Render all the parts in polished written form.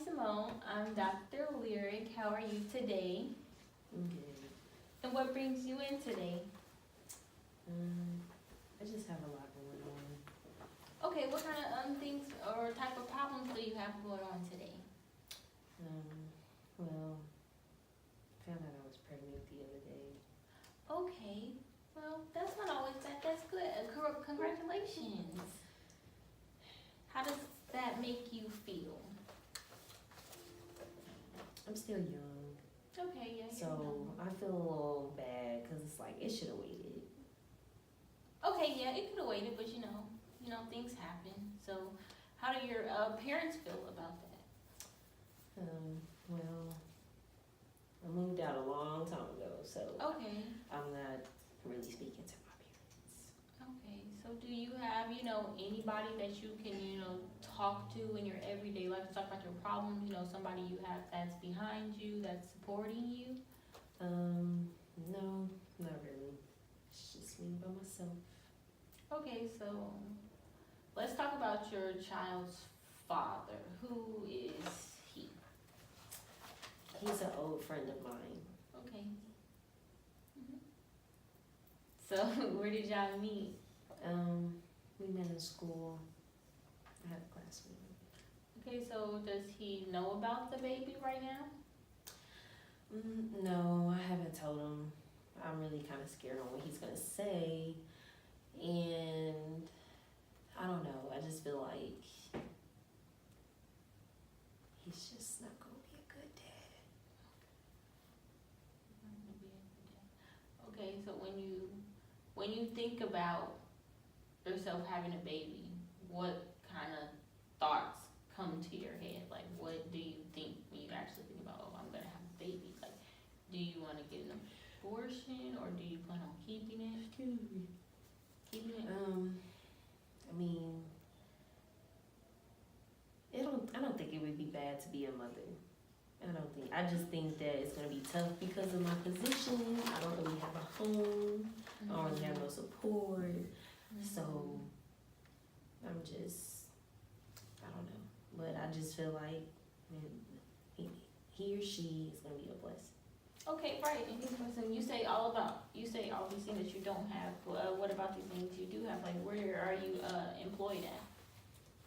Simone. I'm Dr. Lyric. How are you today? I'm good. And what brings you in today? I just have a lot going on. Okay, what kind of things or type of problems do you have going on today? Well, found out I was pregnant the other day. Okay, well, that's not always bad. That's good. Congratulations. How does that make you feel? I'm still young, Okay, yeah. so I feel a little bad because it's like it should have waited. Okay, yeah, it could have waited, but things happen. So, how do your parents feel about that? Well, I moved out a long time ago, so Okay. I'm not really speaking to my parents. Okay, so do you have, anybody that you can, talk to in your everyday life to talk about your problems? Somebody you have that's behind you, that's supporting you? No, not really. It's just me by myself. Okay, so let's talk about your child's father. Who is he? He's an old friend of mine. Okay. So where did y'all meet? We met in school. I had a classmate. Okay, so does he know about the baby right now? No, I haven't told him. I'm really kind of scared on what he's gonna say, and I don't know. I just feel like he's just not gonna be a good dad. Okay, so when you think about yourself having a baby, what kind of thoughts come to your head? Like, what do you think when you actually think about, oh, I'm gonna have a baby? Like, do you want to get an abortion or do you plan on keeping it? Excuse me. Keeping it? I mean, I don't think it would be bad to be a mother. I just think that it's gonna be tough because of my position. I don't really have a home. I don't really have no support. So I'm just, I don't know. But I just feel like he or she is gonna be a blessing. Okay, right. And you say all these things that you don't have. What about these things you do have? Like, where are you employed at?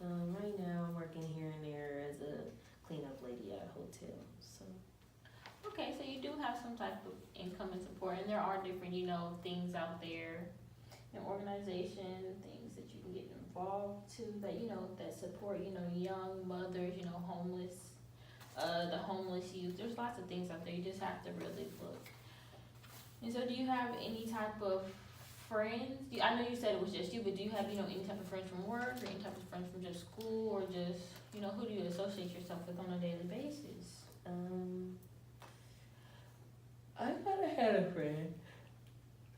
Right now I'm working here and there as a cleanup lady at a hotel. So Okay, so you do have some type of income and support, and there are different, things out there, organization, things that you can get involved to that support, young mothers, homeless, the homeless youth. There's lots of things out there. You just have to really look. And so, do you have any type of friends? I know you said it was just you, but do you have, any type of friends from work or any type of friends from just school or just, who do you associate yourself with on a daily basis? I kinda had a friend.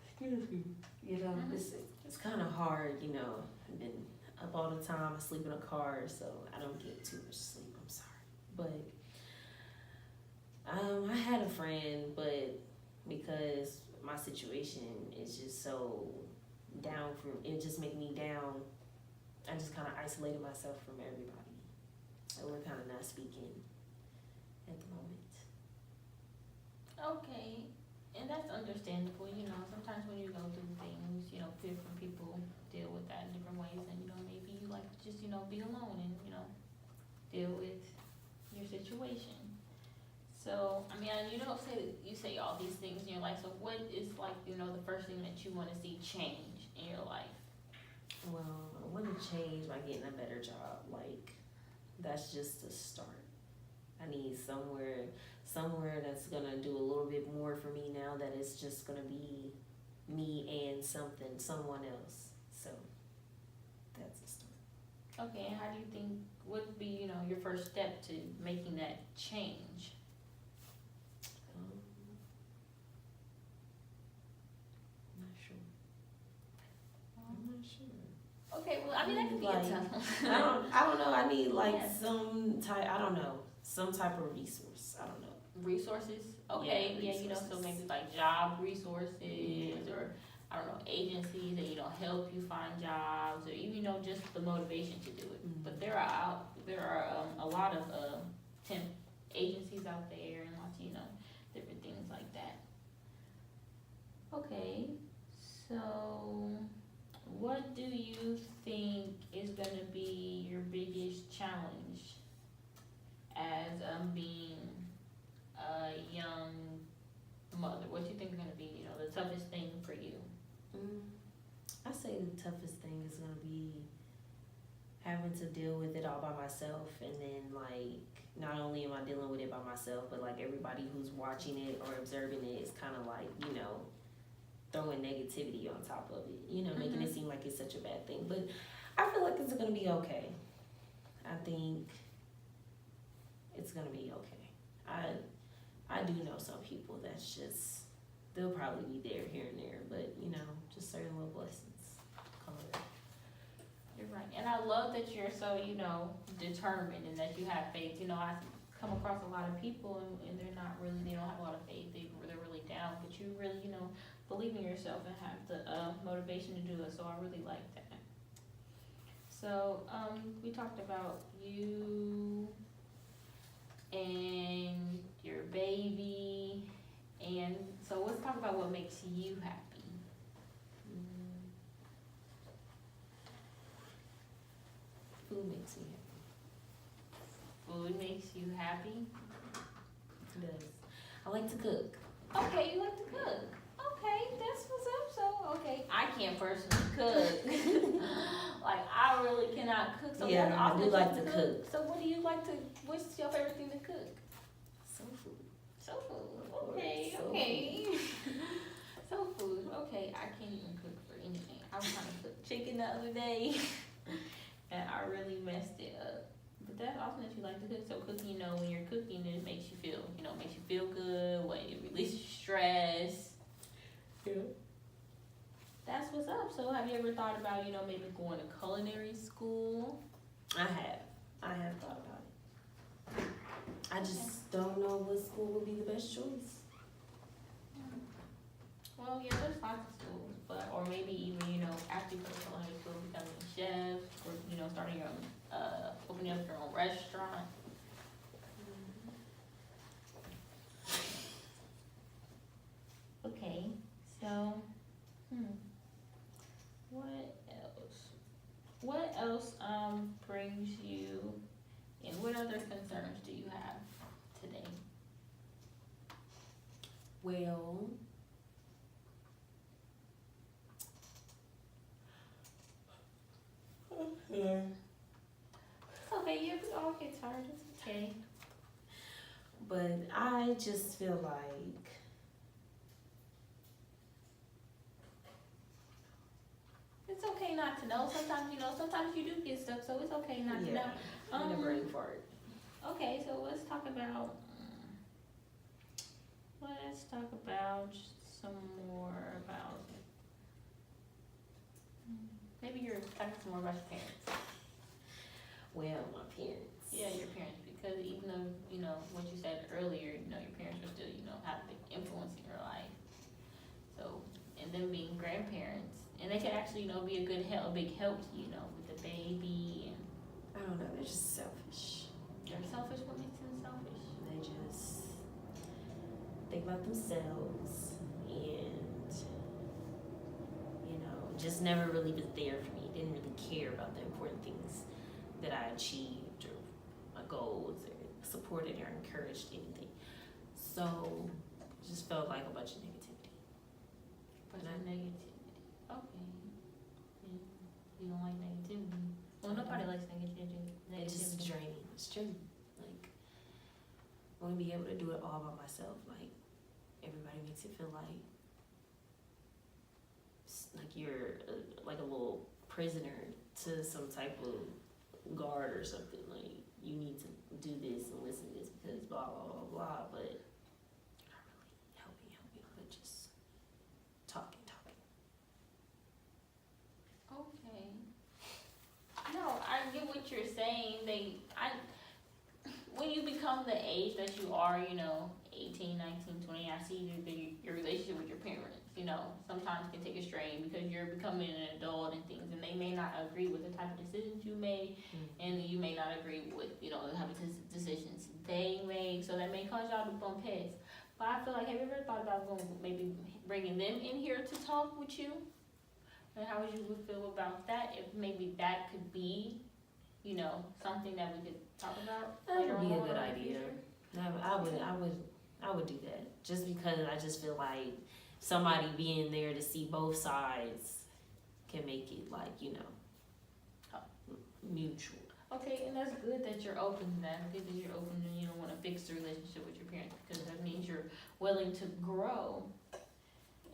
Excuse me. It's kind of hard, I've been up all the time. I sleep in a car, so I don't get too much sleep. I'm sorry, but I had a friend, but because my situation is just so down it just make me down. I just kind of isolated myself from everybody, so we're kind of not speaking at the moment. Okay, and that's understandable, sometimes when you go through things, different people deal with that in different ways, and, maybe you like to just, be alone and, deal with your situation. So, I mean, you say all these things in your life, so what is, like, the first thing that you want to see change in your life? Well, I want to change by getting a better job. Like, that's just a start. I need somewhere that's gonna do a little bit more for me now that it's just gonna be me and someone else. So that's a start. Okay, and how do you think, what would be, your first step to making that change? I'm not sure. Okay, well, I mean, that could be Like, a tough one. I don't know. I need like Yes. some type of resource. I don't know. Resources? Okay, yeah, so resources. maybe like job resources or, I don't know, agencies that, help you find jobs or even, just the motivation to do it. Mhm. But there are a lot of out there and lots of, different things like that. Okay, so what do you think is gonna be your biggest challenge as being a young mother? What do you think is gonna be, the toughest thing for you? I say the toughest thing is gonna be having to deal with it all by myself, and then like not only am I dealing with it by myself, but like everybody who's watching it or observing it is kind of like throwing negativity on top of it, making it seem like it's such a bad thing. But I feel like it's gonna be okay. I think it's gonna be okay. I do know some people that's just, they'll probably be there here and there, but just certain little blessings come with it. You're right, and I love that you're so, determined and that you have faith. I come across a lot of people and they're not really, they don't have a lot of faith. They're really down, but you really, believe in yourself and have the motivation to do it. So I really like that. So we talked about you and your baby, and so let's talk about what makes you happy. Food makes me happy. Food makes you happy? It does. I like to cook. Okay, you like to cook. Okay, that's what's up. So, okay, I can't personally cook. Like, I really cannot cook. So Yeah, what I often do you like to cook. So what do you like to, what's your favorite thing to cook? Soul food. Soul food. Okay, Soul okay. Soul food. Okay, I can't even cook for anything. I was trying to cook chicken the other day. And I really messed it up. But that's awesome that you like to cook. So cooking, when you're cooking, it makes you feel, good. When it releases stress. Yeah. That's what's up. So have you ever thought about, maybe going to culinary school? I have thought about it. I just don't know what school would be the best choice. Well, yeah, there's lots of schools, or maybe even, after you go to culinary school, becoming a chef, or, starting your own, opening up your own restaurant. Okay, so, what else brings you, and what other concerns do you have today? Well, It's okay, we all get tired, it's okay. but I just feel like It's okay not to know. Sometimes you do get stuck, so it's okay not to know. I'm in a brain fart. Okay, so let's talk about some more about maybe you're talking some more about your parents. Well, my parents. Yeah, your parents, because even though, what you said earlier, your parents are still, have a big influence in your life. So, and them being grandparents, and they can actually, be a big help to you, with the baby. And I don't know, they're just selfish. they're selfish. What makes them selfish? They just think about themselves and, just never really was there for me. Didn't really care about the important things that I achieved or my goals or supported or encouraged anything. So just felt like a bunch of negativity. Negativity. Okay. Yeah. You don't like negativity. Well, nobody likes negativity. It's just draining. It's draining. Like, I want to be able to do it all by myself. Like, everybody makes it feel like you're like a little prisoner to some type of guard or something. Like, you need to do this and listen to this because blah, blah, blah, blah. But not really helping, but just talking. Okay. No, I get what you're saying. When you become the age that you are, 18, 19, 20, I see your relationship with your parents, sometimes can take a strain because you're becoming an adult and things, and they may not agree with the type of decisions you made, and you may not agree with, the type of decisions they make, so that may cause But I feel like, have you ever thought about maybe bringing them in here to talk with you? And how would you feel about that? If maybe that could be, something that we could talk about That later would be a on good in the idea. future? I would do that. Just because I just feel like somebody being there to see both sides can make it mutual. Okay, and that's good that you're open to that. Good that you're open and you don't want to fix the relationship with your parents, because that means you're willing to grow.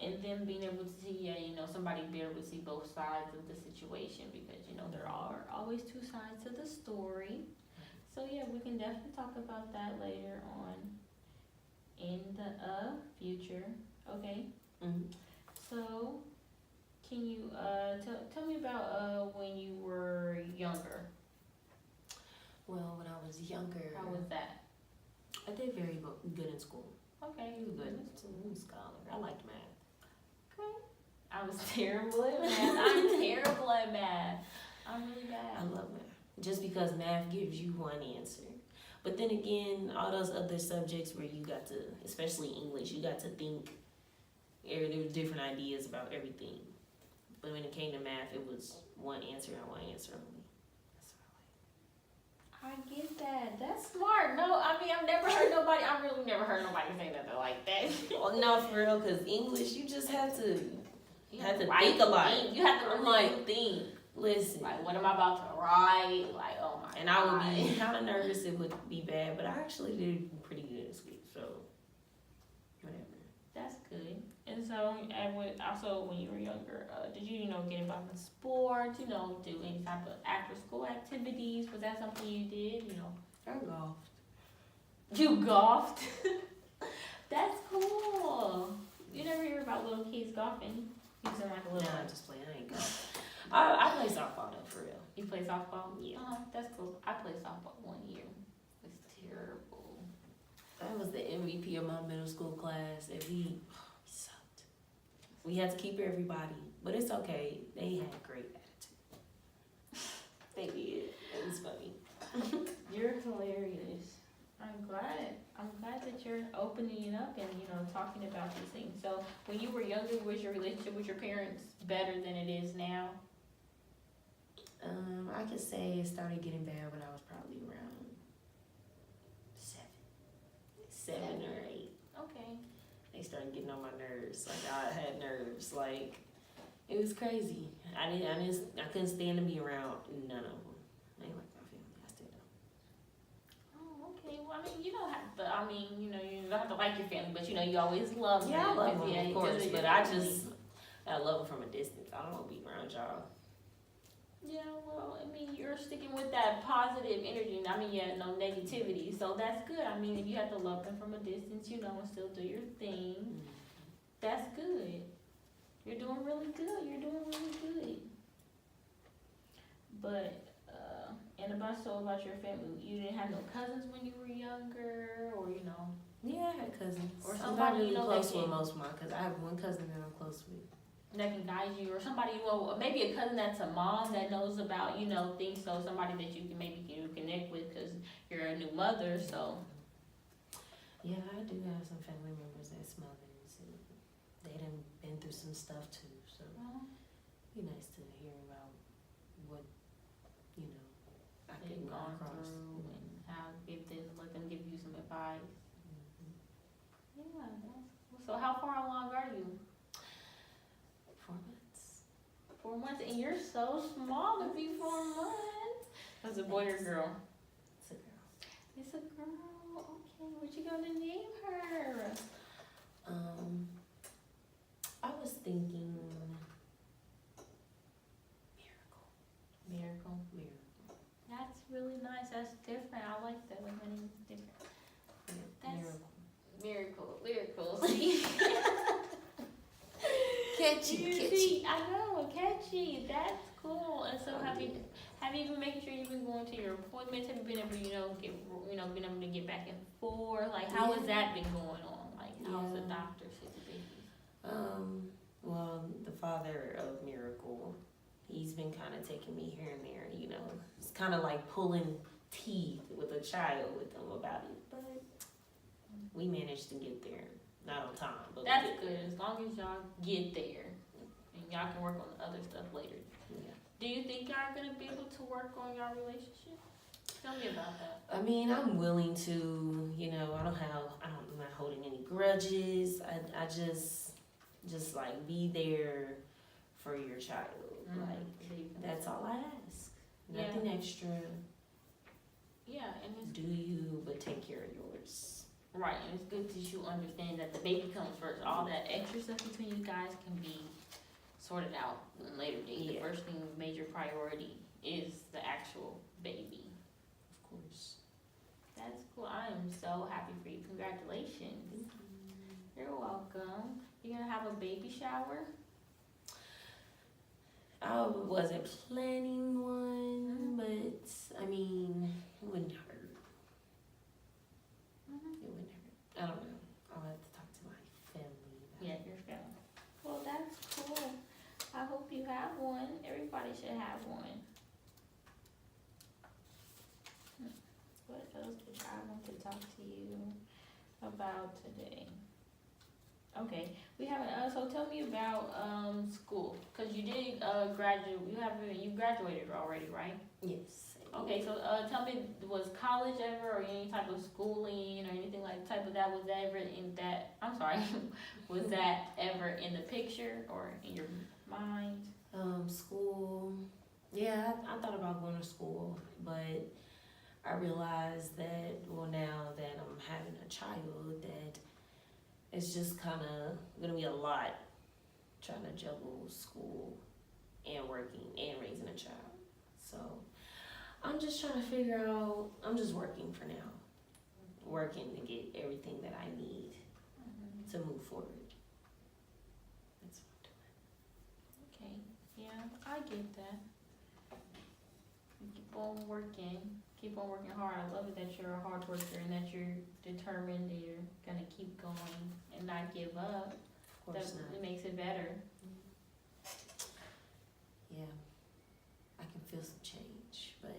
And then being able to see, somebody be able to see both sides of the situation, because, there are always two sides to the story. So yeah, we can definitely talk about that later on in the future. Okay. Mm-hmm. So, can you tell me about when you were younger? Well, when I was younger, How was that? I did very good in school. Okay. You were good. I was a scholar. I liked math. Okay. I was terrible at math. I'm terrible at math. I'm really bad. I love math. Just because math gives you one answer. But then again, all those other subjects where you got to, especially English, you got to think. There were different ideas about everything. But when it came to math, it was one answer and one answer only. That's what I get that. That's smart. No, I mean, I've really never heard nobody say nothing like that. Well, no, for real, because English, you just have to Write, think a lot. You have to I'm really like, think. Listen. Like, what am I about to write? Like, oh my And I would be kind of nervous it would be bad, but I actually did pretty good this week, so whatever. That's good. And so, also when you were younger, did you, get involved in sports, do any type of after school activities? Was that something you did, I golfed. You golfed? That's cool. You never hear about little kids golfing? Using like a little. No, I just play. I ain't golf. I play softball though, for real. You play softball? Yeah. That's cool. I played softball 1 year. It's terrible. I was the MVP of my middle school class, and we sucked. We had to keep everybody, but it's okay. They had great attitude. They did. It was funny. You're hilarious. I'm glad that you're opening it up and talking about these things. So when you were younger, was your relationship with your parents better than it is now? I could say it started getting bad when I was probably around 7 or 8. Okay. They started getting on my nerves. Like I had nerves. Like it was crazy. I couldn't stand to be around none of them. They like my family. I still don't. Oh, okay. Well, I mean, you don't have to. I mean, you don't have to like your family, but you always love them. Yeah, I love them, Yeah, of course. But I love them from a distance. I don't want to be around y'all. Yeah, well, I mean, you're sticking with that positive energy. I mean, no negativity. So that's good. I mean, if you have to love them from a distance, and still do your thing, that's good. You're doing really good. But, about your family, you didn't have no cousins when you were younger, or Yeah, I had cousins. Or I'm somebody, not really close that with can- most of my cousins. I have one cousin that I'm close with. that can guide you, or somebody, maybe a cousin that's a mom that knows about, things, so somebody that you can maybe connect with because you're a new mother, so. Yeah, I do have some family members that's mothers, and they done been through some stuff too, so it'd be nice to hear about what, I They've could gone run across. through and how let them give you some advice. Yeah, that's cool. So how far along are you? 4 months. 4 months, and you're so small to be 4 months. That's a boy or girl? It's a girl. It's a girl. Okay, what you gonna name her? I was thinking Miracle. Miracle. That's really nice. That's different. I like that. Like my name is different. That's Miracle. Miracles. Catchy. I know, catchy. That's cool. And so have you been making sure you've been going to your appointments? Have you been able to, been able to get back and forth? Like, how has that been going on? Like, how's the doctor situation? Well, the father of Miracle, he's been kind of taking me here and there, It's kind of like pulling teeth with a child with them about it, but we managed to get there. Not on time, but That's we get good, as long as y'all get there, and y'all can work on the other stuff later. there. Yeah. Do you think y'all are gonna be able to work on your relationship? Tell me about that. I mean, I'm willing to, I'm not holding any grudges. I just like be there for your child. Like, that's all I ask. Nothing extra. Yeah, and it's Do you, but take care of yours. right, and it's good that you understand that the baby comes first. All that extra stuff between you guys can be sorted out in a later date. The Yeah. first thing, major priority, is the actual baby. Of course. That's cool. I am so happy for you. Congratulations. You're welcome. You're gonna have a baby shower? I wasn't planning one, but I mean, it wouldn't hurt. It wouldn't hurt. I don't know. I'll have to talk to my family. Yeah, your family. Well, that's cool. I hope you have one. Everybody should have one. What else did I want to talk to you about today? Okay, we haven't. So tell me about school, cause you did graduate. You graduated already, right? Yes. Okay, so tell me, was college ever, or any type of schooling, or anything like type of that, was that ever in that? I'm sorry, was that ever in the picture or in your mind? School. Yeah, I thought about going to school, but I realized that, well, now that I'm having a child, that it's just kind of gonna be a lot trying to juggle school and working and raising a child. So I'm just trying to figure out, I'm just working for now. Working to get everything that I need to move forward. That's what I'm Okay, yeah, I get that. Keep on working. Keep on working hard. I love it that you're a hard worker and that you're determined and you're gonna keep going and not give up. doing. Of course not. It makes it better. Yeah, I can feel some change, but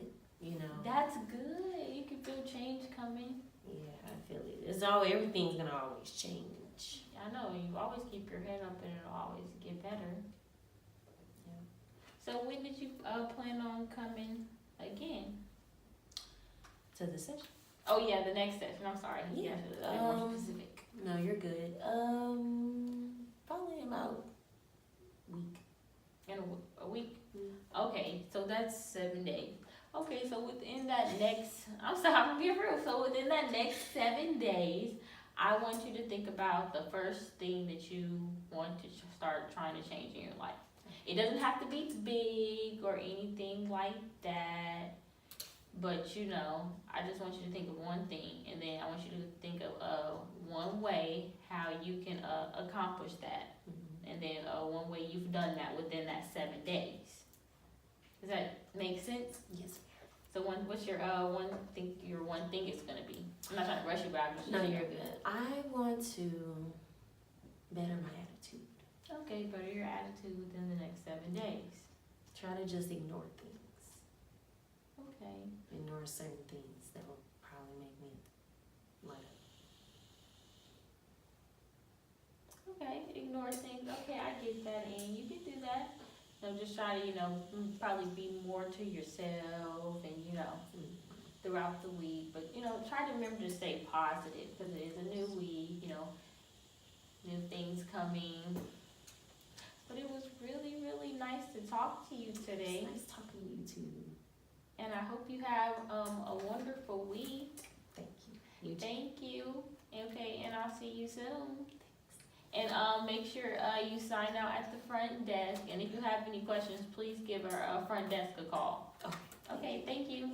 That's good. You can feel change coming. yeah, I feel it. Everything's gonna always change. I know, you always keep your head up and it'll always get better. Yeah. So when did you plan on coming again? To the session? Oh yeah, the next session. I'm sorry. Yeah. You have to be more specific. No, you're good. Probably about a week. In a week? Okay, so that's 7 days. Okay, so within that next, I'm sorry, I'm being real. So within that next 7 days, I want you to think about the first thing that you want to start trying to change in your life. It doesn't have to be big or anything like that, but I just want you to think of one thing, and then I want you to think of one way how you can accomplish that, and then one way you've done that within that 7 days. Does that make sense? Yes. So what's your one thing is gonna be? I'm not trying to rush you, but I'm just. No, you're good. I want to better my attitude. Okay, better your attitude within the next 7 days. Try to just ignore things. Okay. Ignore certain things that will probably make me light up. Okay, ignore things. Okay, I get that, and you can do that. Just try to, probably be more to yourself, and throughout the week. But try to remember to stay positive because it is a new week. New things coming. But it was really, really nice to talk to you today. It's nice talking to you too. And I hope you have a wonderful week. Thank you. You too. Thank you. Okay, and I'll see you soon. And make sure you sign out at the front desk. And if you have any questions, please give our front desk a call. Okay, thank you.